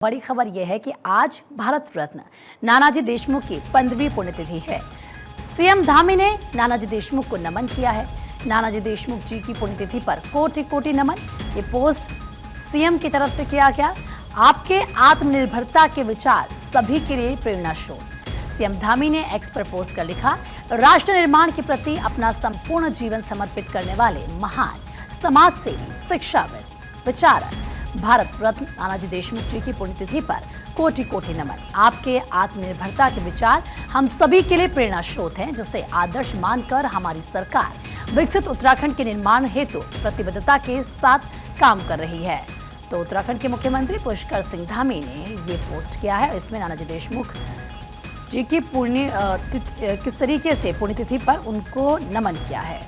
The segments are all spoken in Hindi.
बड़ी खबर यह है कि आज भारत रत्न नानाजी देशमुख की 15वीं पुण्यतिथि है। सीएम धामी ने नानाजी देशमुख को नमन किया है। नानाजी देशमुख जी की पुण्यतिथि पर कोटि कोटि नमन। ये पोस्ट सीएम की तरफ से किया गया। आपके आत्मनिर्भरता के विचार सभी के लिए प्रेरणा स्रोत। सीएम धामी ने एक्स पर पोस्ट कर लिखा, राष्ट्र निर्माण के प्रति अपना संपूर्ण जीवन समर्पित करने वाले महान समाजसेवी, शिक्षाविद, विचारक भारत रत्न नानाजी देशमुख जी की पुण्यतिथि पर कोटि कोटि नमन। आपके आत्मनिर्भरता के विचार हम सभी के लिए प्रेरणा स्रोत हैं, जिसे आदर्श मानकर हमारी सरकार विकसित उत्तराखंड के निर्माण हेतु प्रतिबद्धता के साथ काम कर रही है। तो उत्तराखंड के मुख्यमंत्री पुष्कर सिंह धामी ने ये पोस्ट किया है। इसमें नानाजी देशमुख जी की किस तरीके से पुण्यतिथि पर उनको नमन किया है।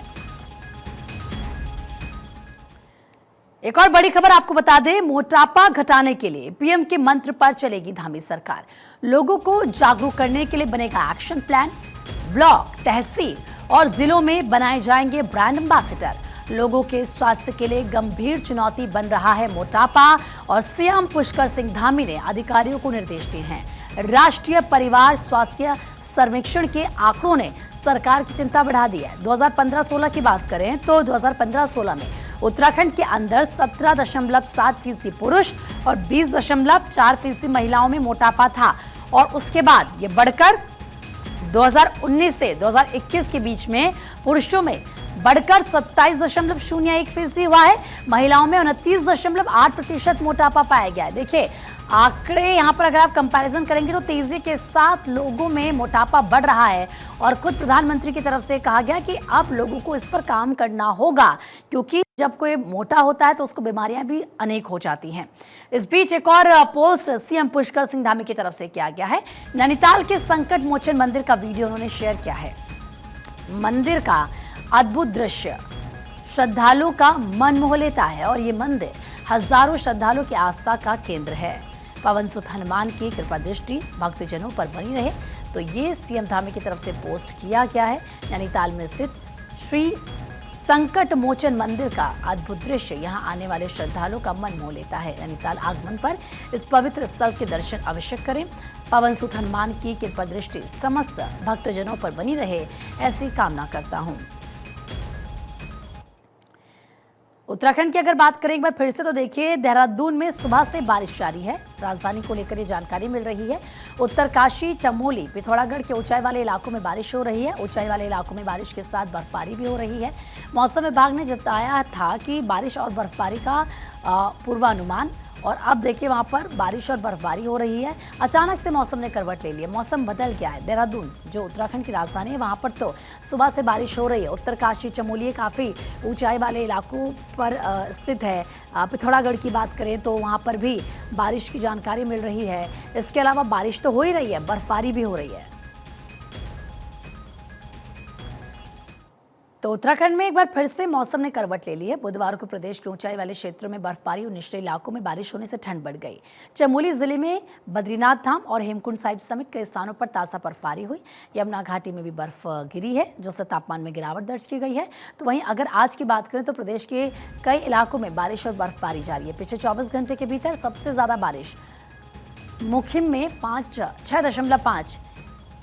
एक और बड़ी खबर आपको बता दें, मोटापा घटाने के लिए पीएम के मंत्र पर चलेगी धामी सरकार। लोगों को जागरूक करने के लिए बनेगा एक्शन प्लान। ब्लॉक, तहसील और जिलों में बनाए जाएंगे ब्रांड एम्बेसडर। लोगों के स्वास्थ्य के लिए गंभीर चुनौती बन रहा है मोटापा और सीएम पुष्कर सिंह धामी ने अधिकारियों को निर्देश दिए हैं। राष्ट्रीय परिवार स्वास्थ्य सर्वेक्षण के आंकड़ों ने सरकार की चिंता बढ़ा दी है। 2015-16 की बात करें तो 2015-16 में उत्तराखंड के अंदर 17.7% पुरुष और 20.4% महिलाओं में मोटापा था और उसके बाद ये बढ़कर 2019 से 2021 के बीच में पुरुषों में बढ़कर 27.01% हुआ है। महिलाओं में 29.8% मोटापा पाया गया है। देखिए आंकड़े यहाँ पर अगर आप कंपैरिजन करेंगे तो तेजी के साथ लोगों में मोटापा बढ़ रहा है और खुद प्रधानमंत्री की तरफ से कहा गया कि अब लोगों को इस पर काम करना होगा, क्योंकि जब कोई मोटा होता है तो उसको बीमारियां भी अनेक हो जाती हैं। इस बीच एक और पोस्ट सीएम पुष्कर सिंह धामी की तरफ से किया गया है। नैनीताल के संकट मोचन मंदिर का वीडियो उन्होंने शेयर किया है। मंदिर का अद्भुत दृश्य श्रद्धालुओं का मन मोह लेता है और ये मंदिर हजारों श्रद्धालुओं की आस्था का केंद्र है। पवन सुत हनुमान की कृपा दृष्टि भक्तजनों पर बनी रहे, तो ये सीएम धामी की तरफ से पोस्ट किया गया है। नैनीताल में स्थित श्री संकट मोचन मंदिर का अद्भुत दृश्य यहां आने वाले श्रद्धालुओं का मन मोह लेता है। नैनीताल आगमन पर इस पवित्र स्थल के दर्शन अवश्य करें। पवन सुत हनुमान की कृपा दृष्टि समस्त भक्तजनों पर बनी रहे, ऐसी कामना करता हूं। उत्तराखंड की अगर बात करें एक बार फिर से तो देखिए, देहरादून में सुबह से बारिश जारी है। राजधानी को लेकर ये जानकारी मिल रही है। उत्तरकाशी, चमोली, पिथौरागढ़ के ऊंचाई वाले इलाकों में बारिश हो रही है। ऊंचाई वाले इलाकों में बारिश के साथ बर्फबारी भी हो रही है। मौसम विभाग ने जताया था कि बारिश और बर्फबारी का पूर्वानुमान, और अब देखिए वहां पर बारिश और बर्फबारी हो रही है। अचानक से मौसम ने करवट ले ली है, मौसम बदल गया है। देहरादून जो उत्तराखंड की राजधानी है वहां पर तो सुबह से बारिश हो रही है। उत्तरकाशी, चमोली काफ़ी ऊंचाई वाले इलाकों पर स्थित है। पिथौरागढ़ की बात करें तो वहां पर भी बारिश की जानकारी मिल रही है। इसके अलावा बारिश तो हो ही रही है, बर्फबारी भी हो रही है। तो उत्तराखंड में एक बार फिर से मौसम ने करवट ले ली है। बुधवार को प्रदेश के ऊंचाई वाले क्षेत्रों में बर्फबारी और निचले इलाकों में बारिश होने से ठंड बढ़ गई। चमोली जिले में बद्रीनाथ धाम और हेमकुंड साहिब समेत कई स्थानों पर ताजा बर्फबारी हुई। यमुना घाटी में भी बर्फ गिरी है, जिससे तापमान में गिरावट दर्ज की गई है। तो वहीं अगर आज की बात करें तो प्रदेश के कई इलाकों में बारिश और बर्फबारी जारी है। पिछले 24 घंटे के भीतर सबसे ज्यादा बारिश मुखिम में 6.5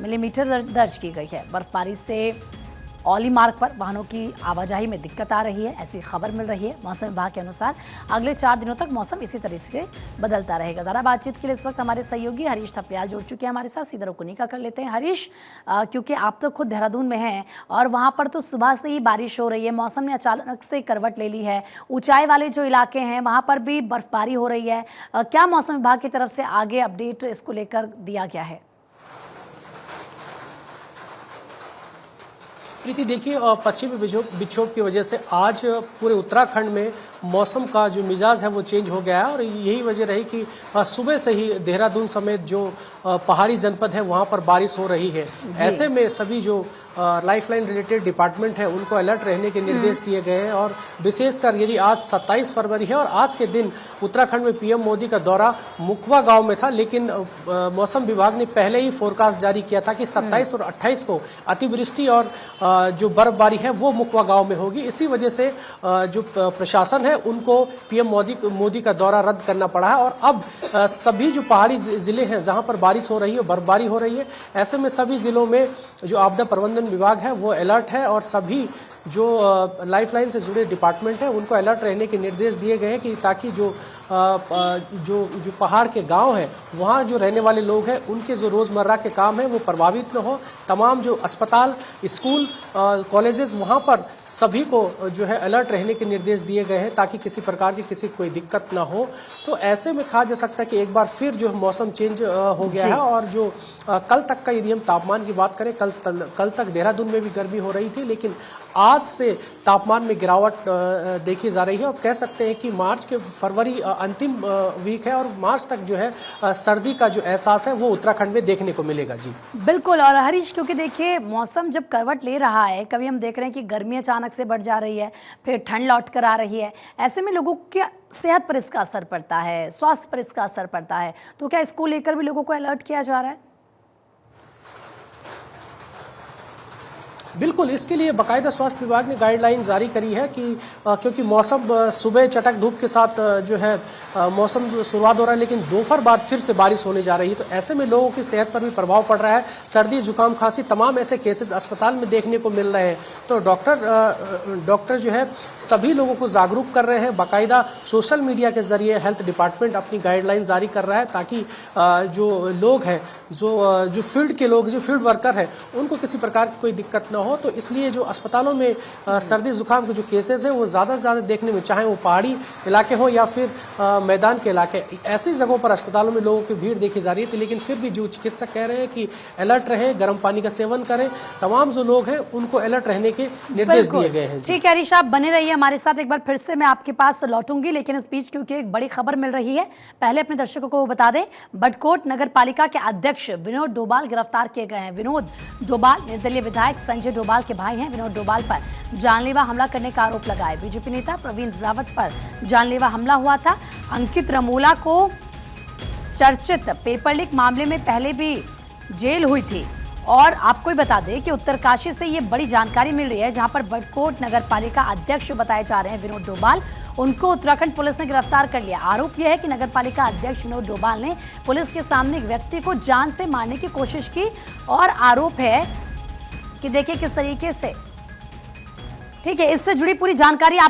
मिलीमीटर दर्ज की गई है। बर्फबारी से औली मार्ग पर वाहनों की आवाजाही में दिक्कत आ रही है, ऐसी खबर मिल रही है। मौसम विभाग के अनुसार अगले 4 दिनों तक मौसम इसी तरह से बदलता रहेगा। ज़्यादा बातचीत के लिए इस वक्त हमारे सहयोगी हरीश थपलियाल जुड़ चुके हैं हमारे साथ। सीधा रुकनी का कर लेते हैं हरीश, क्योंकि आप तो खुद देहरादून में हैं और वहाँ पर तो सुबह से ही बारिश हो रही है। मौसम ने अचानक से करवट ले ली है। ऊंचाई वाले जो इलाके हैं वहाँ पर भी बर्फबारी हो रही है। क्या मौसम विभाग की तरफ से आगे अपडेट इसको लेकर दिया गया है? प्रीति, देखिए पश्चिमी विक्षोभ की वजह से आज पूरे उत्तराखंड में मौसम का जो मिजाज है वो चेंज हो गया है और यही वजह रही कि सुबह से ही देहरादून समेत जो पहाड़ी जनपद है वहां पर बारिश हो रही है। ऐसे में सभी जो लाइफलाइन रिलेटेड डिपार्टमेंट है उनको अलर्ट रहने के निर्देश दिए गए हैं। और विशेषकर यदि आज 27 फरवरी है और आज के दिन उत्तराखंड में पीएम मोदी का दौरा मुखवा गांव में था, लेकिन मौसम विभाग ने पहले ही फोरकास्ट जारी किया था कि 27 और 28 को अतिवृष्टि और जो बर्फबारी है वो मुखवा गांव में होगी। इसी वजह से जो प्रशासन है उनको पीएम मोदी का दौरा रद्द करना पड़ा है। और अब सभी जो पहाड़ी जिले हैं जहां पर बारिश हो रही है, बर्फबारी हो रही है, ऐसे में सभी जिलों में जो आपदा प्रबंधन विभाग है वो अलर्ट है और सभी जो लाइफलाइन से जुड़े डिपार्टमेंट है उनको अलर्ट रहने के निर्देश दिए गए हैं कि ताकि जो पहाड़ के गांव हैं वहां जो रहने वाले लोग हैं उनके जो रोजमर्रा के काम हैं वो प्रभावित न हो। तमाम जो अस्पताल, स्कूल, कॉलेजेस वहां पर सभी को जो है अलर्ट रहने के निर्देश दिए गए हैं ताकि किसी प्रकार की किसी कोई दिक्कत ना हो। तो ऐसे में कहा जा सकता है कि एक बार फिर जो मौसम चेंज हो गया है। और जो कल तक का यदि हम तापमान की बात करें, कल तक देहरादून में भी गर्मी हो रही थी, लेकिन आज से तापमान में गिरावट देखी जा रही है। और कह सकते हैं कि मार्च के फरवरी अंतिम वीक है और मार्च तक जो है सर्दी का जो एहसास है वो उत्तराखंड में देखने को मिलेगा। जी बिल्कुल। और हरीश, क्योंकि देखिए मौसम जब करवट ले रहा है, कभी हम देख रहे हैं कि गर्मी अचानक से बढ़ जा रही है, फिर ठंड लौट कर आ रही है, ऐसे में लोगों की सेहत पर इसका असर पड़ता है, स्वास्थ्य पर इसका असर पड़ता है। तो क्या इसको लेकर भी लोगों को अलर्ट किया जा रहा है? बिल्कुल, इसके लिए बाकायदा स्वास्थ्य विभाग ने गाइडलाइन जारी करी है कि क्योंकि मौसम सुबह चटक धूप के साथ जो है मौसम शुरुआत हो रहा है, लेकिन दोपहर बाद फिर से बारिश होने जा रही है। तो ऐसे में लोगों की सेहत पर भी प्रभाव पड़ रहा है। सर्दी, जुकाम, खांसी तमाम ऐसे केसेस अस्पताल में देखने को मिल रहे हैं। तो डॉक्टर जो है सभी लोगों को जागरूक कर रहे हैं। बाकायदा सोशल मीडिया के जरिए हेल्थ डिपार्टमेंट अपनी गाइडलाइन जारी कर रहा है ताकि जो लोग हैं, जो फील्ड के लोग, जो फील्ड वर्कर है, उनको किसी प्रकार की कोई दिक्कत न हो। तो इसलिए जो अस्पतालों में सर्दी जुकाम के जो केसेस हैं वो ज्यादा से ज्यादा देखने में, चाहे वो पहाड़ी इलाके हो या फिर मैदान के इलाके, ऐसी जगहों पर अस्पतालों में लोगों की भीड़ देखी जा रही थी। लेकिन फिर भी जो चिकित्सक कह रहे हैं कि अलर्ट रहें, गर्म पानी का सेवन करें। तमाम जो लोग हैं उनको अलर्ट रहने के निर्देश दिए गए हैं। ठीक है हरीश, आप बने रहिए हमारे साथ। एक बार फिर से मैं आपके पास लौटूंगी, लेकिन इस बीच क्योंकि एक बड़ी खबर मिल रही है, पहले अपने दर्शकों को बता दें। बडकोट नगर पालिका के अध्यक्ष विनोद डोभाल गिरफ्तार किए गए हैं। विनोद डोभाल निर्दलीय विधायक संजय डोभाल के भाई हैं। विनोद डोभाल पर जानलेवा हमला करने का आरोप लगाए। बीजेपी नेता प्रवीण रावत पर जानलेवा हमला हुआ था। अंकित रमोला को चर्चित पेपर लीक मामले में पहले भी जेल हुई थी। और आपको ही बता दें कि उत्तरकाशी से ये बड़ी जानकारी मिल रही है, जहां पर बडकोट नगर पालिका अध्यक्ष बताए जा रहे हैं विनोद डोभाल, उनको उत्तराखंड पुलिस ने गिरफ्तार कर लिया। आरोप यह है कि नगर पालिका अध्यक्ष विनोद डोभाल ने पुलिस के सामने एक व्यक्ति को जान से मारने की कोशिश की। और आरोप है कि देखिए किस तरीके से, ठीक है, इससे जुड़ी पूरी जानकारी आप